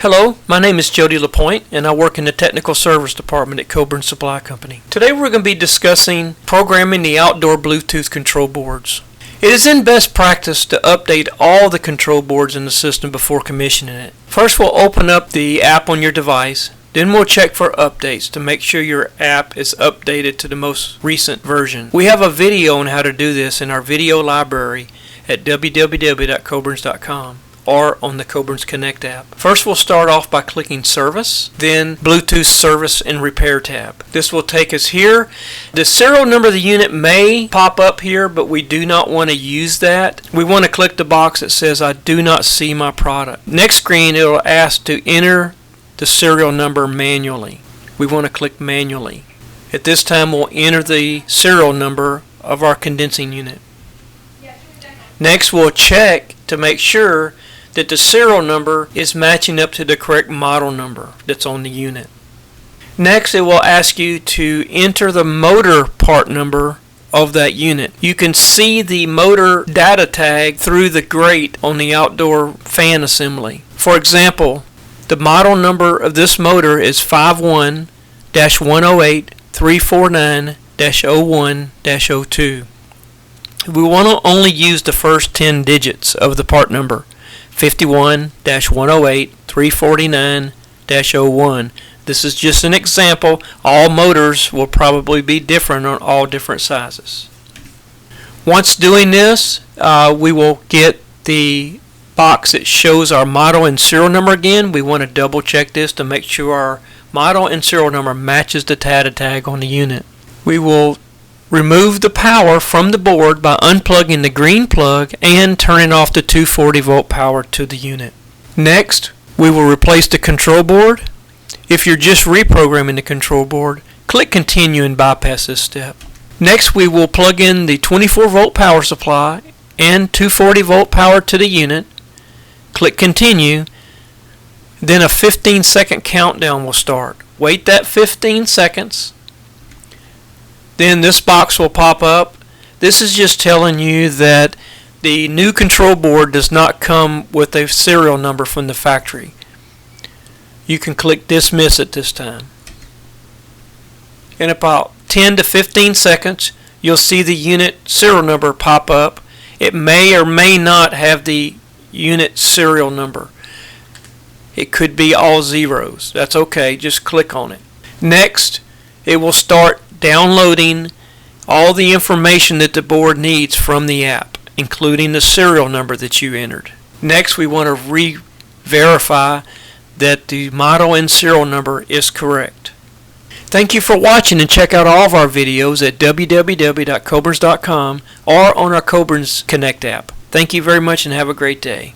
Hello, my name is Jody LaPointe and I work in the Technical Service Department at Coburn Supply Company. Today we're going to be discussing programming the outdoor Bluetooth control boards. It is in best practice to update all the control boards in the system before commissioning it. First we'll open up the app on your device, then we'll check for updates to make sure your app is updated to the most recent version. We have a video on how to do this in our video library at www.coburns.com. or on the Coburn's Connect app. First we'll start off by clicking Service, then Bluetooth Service and Repair tab. This will take us here. The serial number of the unit may pop up here, but we do not want to use that. We want to click the box that says I do not see my product. Next screen it will ask to enter the serial number manually. We want to click Manually. At this time we'll enter the serial number of our condensing unit. Next we'll check to make sure that the serial number is matching up to the correct model number that's on the unit. Next it will ask you to enter the motor part number of that unit. You can see the motor data tag through the grate on the outdoor fan assembly. For example, the model number of this motor is 51-108-349-01-02. We want to only use the first 10 digits of the part number. 51-108-349-01. This is just an example. All motors will probably be different on all different sizes. Once doing this, we will get the box that shows our model and serial number again. We want to double check this to make sure our model and serial number matches the data tag on the unit. We will remove the power from the board by unplugging the green plug and turning off the 240 volt power to the unit. Next, we will replace the control board. If you're just reprogramming the control board, click Continue and bypass this step. Next, we will plug in the 24 volt power supply and 240 volt power to the unit. Click Continue. Then a 15-second countdown will start. Wait that 15 seconds. Then this box will pop up. This is just telling you that the new control board does not come with a serial number from the factory. You can click Dismiss at this time. In about 10 to 15 seconds, you'll see the unit serial number pop up. It may or may not have the unit serial number. It could be all zeros. That's okay. Just click on it. Next, it will start downloading all the information that the board needs from the app, including the serial number that you entered. Next, we want to re-verify that the model and serial number is correct. Thank you for watching, and check out all of our videos at www.coburns.com or on our Coburn's Connect app. Thank you very much and have a great day.